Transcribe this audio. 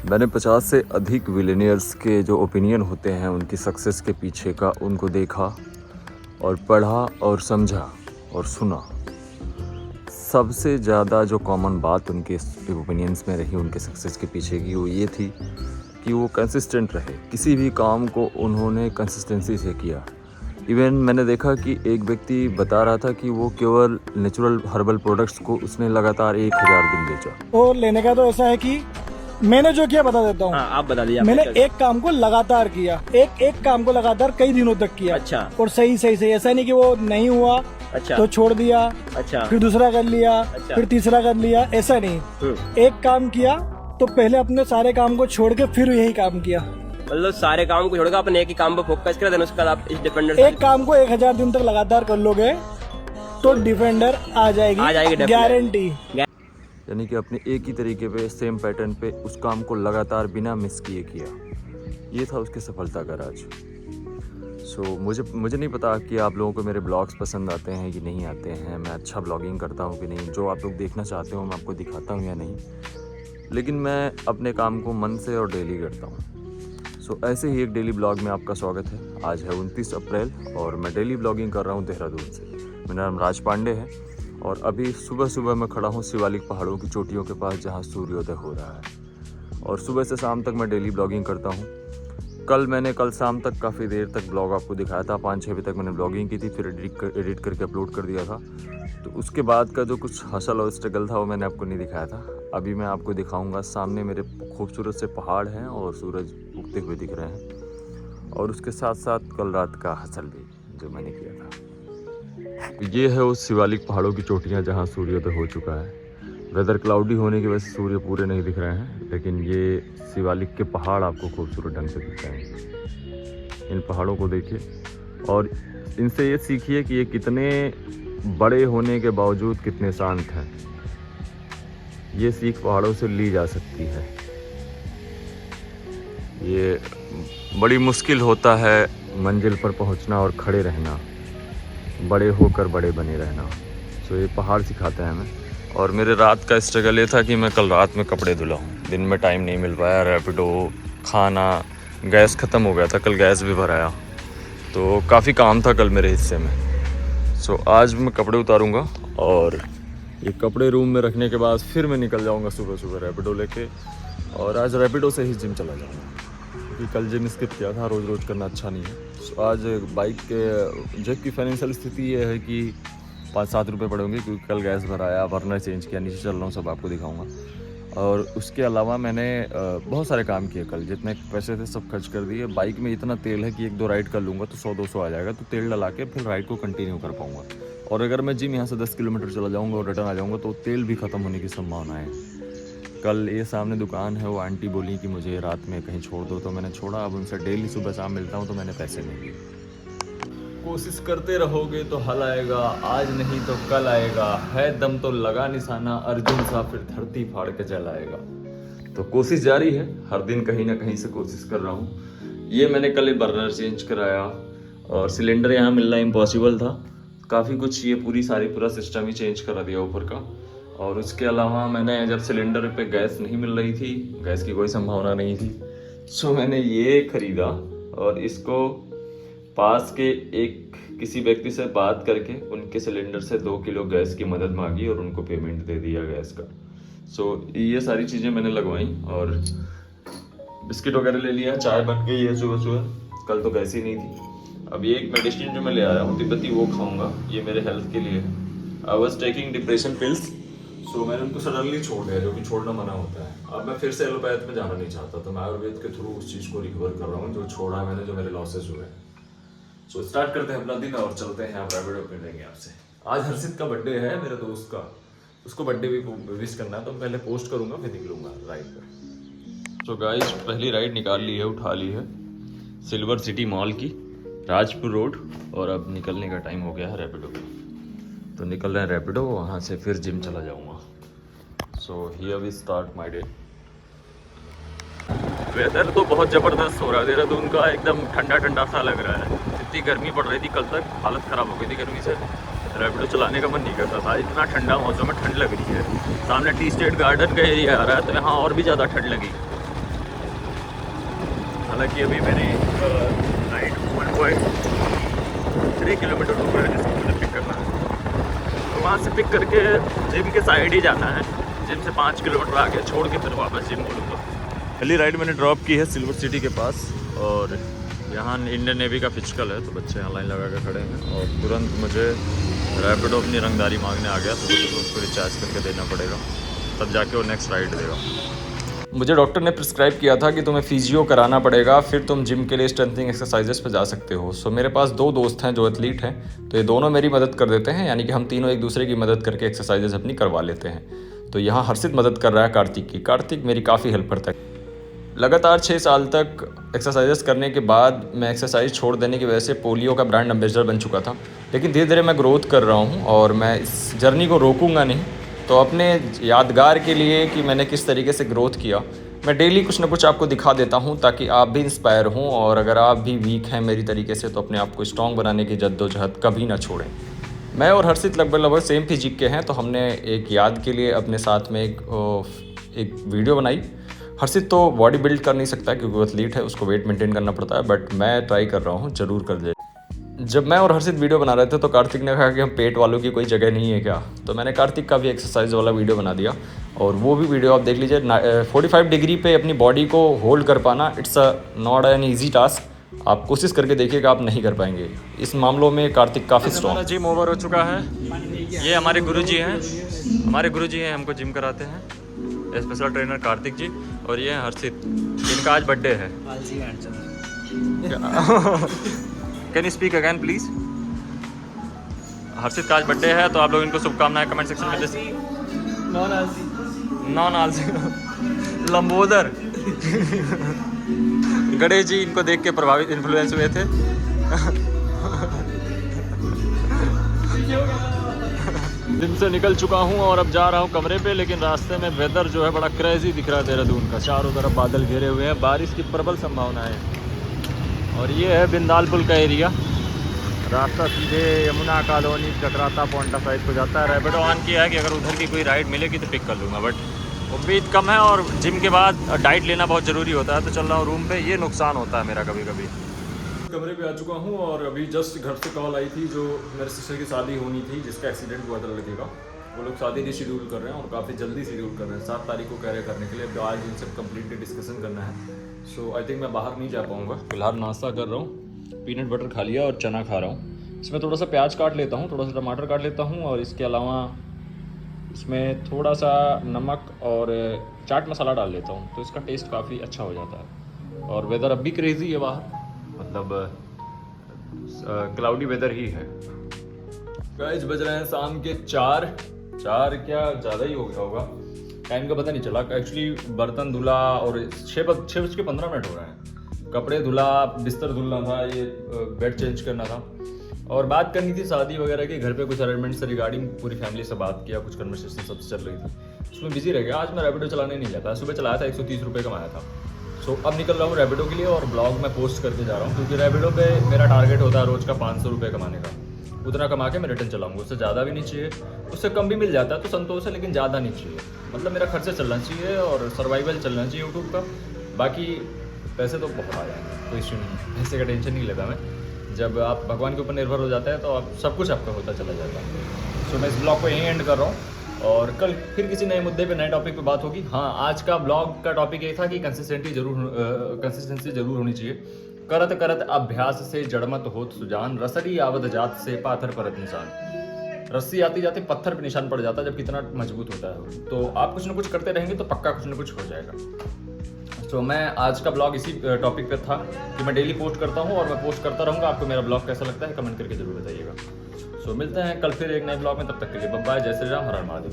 मैंने 50 से अधिक बिलियनियर्स के जो ओपिनियन होते हैं उनकी सक्सेस के पीछे का, उनको देखा और पढ़ा और समझा और सुना। सबसे ज़्यादा जो कॉमन बात उनके ओपिनियंस में रही उनके सक्सेस के पीछे की, वो ये थी कि वो कंसिस्टेंट रहे। किसी भी काम को उन्होंने कंसिस्टेंसी से किया। इवन मैंने देखा कि एक व्यक्ति बता रहा था कि वो केवल नेचुरल हर्बल प्रोडक्ट्स को उसने लगातार 1000 दिन बेचा। और लेने का तो ऐसा है कि मैंने जो किया बता देता हूँ। हाँ, आप बता दीजिए। मैंने एक काम को लगातार किया, एक काम को लगातार कई दिनों तक किया। अच्छा। और सही ऐसा नहीं कि वो नहीं हुआ अच्छा तो छोड़ दिया, अच्छा, फिर दूसरा कर लिया, अच्छा, फिर तीसरा कर लिया, ऐसा नहीं। एक काम किया तो पहले अपने सारे काम को छोड़ के फिर यही काम किया। मतलब सारे काम को छोड़कर अपने एक ही काम पर फोकस करें, उसके बाद आप इस डिपेंडेंट एक काम को 1000 दिन तक लगातार कर लोगे तो डिफेंडर आ जाएगी गारंटी। यानी कि अपने एक ही तरीके पे, सेम पैटर्न पे उस काम को लगातार बिना मिस किए किया। ये था उसकी सफलता का राज। मुझे नहीं पता कि आप लोगों को मेरे ब्लॉग्स पसंद आते हैं कि नहीं आते हैं, मैं अच्छा ब्लॉगिंग करता हूँ कि नहीं, जो आप लोग देखना चाहते हो मैं आपको दिखाता हूँ या नहीं, लेकिन मैं अपने काम को मन से और डेली करता हूँ। ऐसे ही एक डेली ब्लॉग में आपका स्वागत है। आज है 29 अप्रैल और मैं डेली ब्लॉगिंग कर रहा हूँ देहरादून से। मेरा नाम राज पांडे है और अभी सुबह सुबह मैं खड़ा हूँ शिवालिक पहाड़ों की चोटियों के पास, जहाँ सूर्योदय हो रहा है। और सुबह से शाम तक मैं डेली ब्लॉगिंग करता हूँ। कल शाम तक काफ़ी देर तक ब्लॉग आपको दिखाया था, 5-6 बजे तक मैंने ब्लॉगिंग की थी, फिर एडिट करके अपलोड कर दिया था। तो उसके बाद का जो कुछ हसल और स्ट्रगल था वो मैंने आपको नहीं दिखाया था। अभी मैं आपको दिखाऊंगा। सामने मेरे खूबसूरत से पहाड़ हैं और सूरज उगते हुए दिख रहे हैं, और उसके साथ साथ कल रात का हसल भी जो मैंने किया था। ये है उस शिवालिक पहाड़ों की चोटियाँ जहाँ सूर्योदय हो चुका है। वेदर क्लाउडी होने की वजह से सूर्य पूरे नहीं दिख रहे हैं, लेकिन ये शिवालिक के पहाड़ आपको खूबसूरत ढंग से दिख रहे हैं। इन पहाड़ों को देखिए और इनसे ये सीखिए कि ये कितने बड़े होने के बावजूद कितने शांत हैं। ये सीख पहाड़ों से ली जा सकती है। ये बड़ी मुश्किल होता है मंजिल पर पहुंचना और खड़े रहना, बड़े होकर बड़े बने रहना। ये पहाड़ सिखाते हैं हमें। और मेरे रात का स्ट्रगल ये था कि मैं कल रात में कपड़े धुला हूँ, दिन में टाइम नहीं मिल पाया। रैपिडो, खाना, गैस ख़त्म हो गया था, कल गैस भी भराया, तो काफ़ी काम था कल मेरे हिस्से में। आज मैं कपड़े उतारूँगा और ये कपड़े रूम में रखने के बाद फिर मैं निकल जाऊँगा सुबह सुबह रैपिडो लेके, और आज रैपिडो से ही जिम चला जाऊँगा, क्योंकि कल जिम स्किप किया था। रोज़ रोज़ करना अच्छा नहीं है। आज बाइक के जेब की फाइनेंशियल स्थिति ये है कि 5-7 रुपये पड़ेंगे, क्योंकि कल गैस भराया, बर्नर चेंज किया, नीचे चल रहा हूँ, सब आपको दिखाऊंगा। और उसके अलावा मैंने बहुत सारे काम किए कल, जितने पैसे थे सब खर्च कर दिए। बाइक में इतना तेल है कि 1-2 राइड कर लूँगा तो 100-200 आ जाएगा, तो तेल डला के फिर राइड को कंटिन्यू कर पाऊँगा। और अगर मैं जिम यहाँ से 10 किलोमीटर चला जाऊँगा और रिटर्न आ जाऊँगा तो तेल भी ख़त्म होने की संभावना है। कल ये सामने दुकान है, वो आंटी बोली कि मुझे रात में कहीं छोड़ दो, तो मैंने छोड़ा। अब उनसे डेली सुबह शाम मिलता हूँ, तो मैंने पैसे नहीं दिए। कोशिश करते रहोगे तो हल आएगा, आज नहीं तो कल आएगा, है दम तो लगा निशाना, अर्जुन सा फिर धरती फाड़ के जलाएगा। तो कोशिश जारी है, हर दिन कहीं ना कहीं से कोशिश कर रहा हूँ। ये मैंने कल बर्नर चेंज कराया और सिलेंडर यहाँ मिलना इम्पॉसिबल था। काफ़ी कुछ ये पूरा सिस्टम ही चेंज करा दिया ऊपर का। और उसके अलावा मैंने जब सिलेंडर पे गैस नहीं मिल रही थी, गैस की कोई संभावना नहीं थी, मैंने ये खरीदा और इसको पास के एक किसी व्यक्ति से बात करके उनके सिलेंडर से 2 किलो गैस की मदद मांगी और उनको पेमेंट दे दिया गैस का। ये सारी चीज़ें मैंने लगवाई और बिस्किट वगैरह ले लिया। चाय बन गई है सुबह सुबह, कल तो गैस ही नहीं थी। अब ये एक मेडिसिन जो मैं ले आया हूँ तिब्बती, वो खाऊंगा, ये मेरे हेल्थ के लिए है। I was taking depression pills, मैंने उनको सडनली छोड़ दिया, जो कि छोड़ना मना होता है। अब मैं फिर से एलोपैथ में जाना नहीं चाहता, तो मैं आयुर्वेद के थ्रू उस चीज़ को रिकवर कर रहा हूँ जो छोड़ा है मैंने, जो मेरे लॉसेस हुए। स्टार्ट करते हैं अपना दिन और चलते हैं। आप रैपिडो पे लेंगे आपसे। आज हर्षित का बर्थडे है, मेरे दोस्त का, उसको बर्थडे भी विश करना है, तो पहले पोस्ट करूंगा फिर निकलूंगा राइड पे। गाइस, पहली राइड निकाल ली है, उठा ली है सिल्वर सिटी मॉल की, राजपुर रोड, और अब निकलने का टाइम हो गया है रैपिडो पे। तो निकल रहे हैं रैपिडो, वहाँ से फिर जिम चला जाऊँगा। Here we start my day. Weather तो बहुत ज़बरदस्त हो रहा है देहरादून का, एकदम ठंडा ठंडा सा लग रहा है। इतनी गर्मी पड़ रही थी कल तक, हालत ख़राब हो गई थी गर्मी से, रैपिडो चलाने का मन नहीं करता था। इतना ठंडा मौसम में ठंड लग रही है। सामने टी स्टेट गार्डन का एरिया आ रहा है, तो यहाँ और भी ज़्यादा ठंड लगी। हालांकि अभी मेरी राइड 1.3 किलोमीटर दूर है जिसको मुझे पिक करना है। तो वहाँ से पिक करके जिम के साइड ही जाना है। जिम से 5 किलोमीटर आगे छोड़ के फिर वापस जिम बोलूँगा। पहली राइड मैंने ड्रॉप की है सिल्वर सिटी के पास, और यहाँ इंडियन नेवी का फिजिकल है, तो बच्चे यहाँ लाइन लगा के खड़े हैं। और तुरंत मुझे रैपिडो अपनी रंगदारी मांगने आ गया, तो उसको रिचार्ज करके देना पड़ेगा, तब जाके वो नेक्स्ट राइड देगा। मुझे डॉक्टर ने प्रिस्क्राइब किया था कि तुम्हें फिजियो कराना पड़ेगा, फिर तुम जिम के लिए स्ट्रेंथनिंग एक्सरसाइजेस पे जा सकते हो। सो मेरे पास 2 दोस्त हैं जो एथलीट हैं, तो ये दोनों मेरी मदद कर देते हैं, यानी कि हम तीनों एक दूसरे की मदद करके एक्सरसाइजेस अपनी करवा लेते हैं। तो यहाँ हर्षित मदद कर रहा है कार्तिक की। कार्तिक मेरी काफ़ी हेल्प करता है। लगातार 6 साल तक एक्सरसाइजेस करने के बाद मैं एक्सरसाइज छोड़ देने की वजह से पोलियो का ब्रांड एम्बेसडर बन चुका था, लेकिन धीरे धीरे मैं ग्रोथ कर रहा हूँ और मैं इस जर्नी को रोकूंगा नहीं। तो अपने यादगार के लिए कि मैंने किस तरीके से ग्रोथ किया, मैं डेली कुछ ना कुछ आपको दिखा देता हूँ, ताकि आप भी इंस्पायर हों। और अगर आप भी वीक हैं मेरी तरीके से, तो अपने आप को स्ट्रॉन्ग बनाने की जद्दोजहद कभी ना छोड़ें। मैं और हर्षित लगभग सेम फिजिक के हैं, तो हमने एक याद के लिए अपने साथ में एक वीडियो बनाई। हर्षित तो बॉडी बिल्ड कर नहीं सकता क्योंकि वो एथलीट है, उसको वेट मेंटेन करना पड़ता है, बट मैं ट्राई कर रहा हूँ, ज़रूर कर दे। जब मैं और हर्षित वीडियो बना रहे थे तो कार्तिक ने कहा कि हम पेट वालों की कोई जगह नहीं है क्या, तो मैंने कार्तिक का भी एक्सरसाइज वाला वीडियो बना दिया, और वो भी वीडियो आप देख लीजिए। 45 डिग्री पे अपनी बॉडी को होल्ड कर पाना, it's not an easy task. आप कोशिश करके देखिएगा, आप नहीं कर पाएंगे। इस मामलों में कार्तिक काफ़ी स्ट्रॉन्ग। जिम ओवर हो चुका है। ये हमारे गुरुजी हैं, हमको जिम कराते हैं, स्पेशल ट्रेनर कार्तिक जी, और ये हैं हर्षित, इनका आज बर्थडे है। Can you speak again please? Harshit का आज बर्थडे है, तो आप लोग इनको शुभकामनाएं कमेंट सेक्शन में दे सकते। नॉन आलसी लंबोदर गणेश जी इनको देख के प्रभावित इन्फ्लुएंस हुए थे। दिन से निकल चुका हूँ और अब जा रहा हूँ कमरे पे, लेकिन रास्ते में वेदर जो है बड़ा क्रेजी दिख रहा है देहरादून का। चारों तरफ बादल घिरे हुए हैं, बारिश की प्रबल संभावना है। और ये है बिंदाल पुल का एरिया। रास्ता सीधे यमुना कॉलोनी चक्राता पोंटा साइड को जाता है। रैपिडो ऑन किया है कि अगर उधर की कोई राइड मिलेगी तो पिक कर लूँगा, बट उम्मीद कम है। और जिम के बाद डाइट लेना बहुत ज़रूरी होता है, तो चल रहा हूँ रूम पे। ये नुकसान होता है मेरा कभी कभी। कमरे पे आ चुका हूँ और अभी जस्ट घर से कॉल आई थी, जो मेरे सिस्टर की शादी होनी थी, जिसका एक्सीडेंट हुआ था लड़के का। वो लोग शादी रिशेड्यूल कर रहे हैं और काफ़ी जल्दी शेड्यूल कर रहे हैं। 7 तारीख को कह रहे करने के लिए। तो आज इनसे कंप्लीटली डिस्कशन करना है। सो आई थिंक मैं बाहर नहीं जा पाऊँगा। फिलहाल नाश्ता कर रहा हूँ, पीनट बटर खा लिया और चना खा रहा हूँ। इसमें थोड़ा सा प्याज काट लेता हूँ, थोड़ा सा टमाटर काट लेता हूँ, और इसके अलावा इसमें थोड़ा सा नमक और चाट मसाला डाल लेता हूँ, तो इसका टेस्ट काफ़ी अच्छा हो जाता है। और वेदर अब भी क्रेजी है बाहर, मतलब क्लाउडी वेदर ही है। गाइस बज रहे हैं शाम के 4 क्या ज़्यादा ही हो गया होगा, टाइम का पता नहीं चला। एक्चुअली बर्तन धुला और 6:15 हो रहे हैं। कपड़े धुला, बिस्तर धुलना था, ये बेड चेंज करना था, और बात करनी थी शादी वगैरह की। घर पे कुछ अरेंजमेंट से रिगार्डिंग पूरी फैमिली से बात किया, कुछ कन्वर्सेशन सबसे चल रही थी, उसमें बिजी रह गया। आज मैं रैपिडो चलाने नहीं जाता, सुबह चलाया था, 130 रुपये कमाया था। सो अब निकल रहा हूँ रैपिडो के लिए, और ब्लॉग में पोस्ट करके जा रहा हूँ, क्योंकि रैपिडो पे मेरा टारगेट होता है रोज़ का 500 रुपये कमाने का। उतना कमा के मैं रिटर्न चलाऊँगा, उससे ज़्यादा भी नहीं चाहिए, उससे कम भी मिल जाता है तो संतोष है, लेकिन ज़्यादा नहीं चाहिए। मतलब मेरा खर्चा चलना चाहिए और सर्वाइवल चलना चाहिए यूट्यूब का। बाकी पैसे तो बहुत आ जाएंगे, कोई इश्यू नहीं है, पैसे का टेंशन नहीं लेता मैं। जब आप भगवान के ऊपर निर्भर हो जाता है तो आप सब कुछ आपका होता चला जाता है। सो मैं इस ब्लॉग को यहीं एंड कर रहा हूँ, और कल फिर किसी नए मुद्दे पे नए टॉपिक पे बात होगी। हाँ, आज का ब्लॉग का टॉपिक ये था कि कंसिस्टेंसी जरूर होनी चाहिए। करत करत अभ्यास से जड़मत होत सुजान, रसरी आवत जात से पाथर परत निशान। रस्सी आती जाती पत्थर पे निशान पड़ जाता है जब कितना मजबूत होता है। तो आप कुछ ना कुछ करते रहेंगे तो पक्का कुछ ना कुछ हो जाएगा। तो मैं आज का ब्लॉग इसी टॉपिक पे था कि मैं डेली पोस्ट करता हूँ और मैं पोस्ट करता रहूँगा। आपको मेरा ब्लॉग कैसा लगता है कमेंट करके जरूर बताइएगा। सो मिलते हैं कल फिर एक नए ब्लॉग में, तब तक के लिए बाय बाय। जय श्री राम, हर हर महादेव।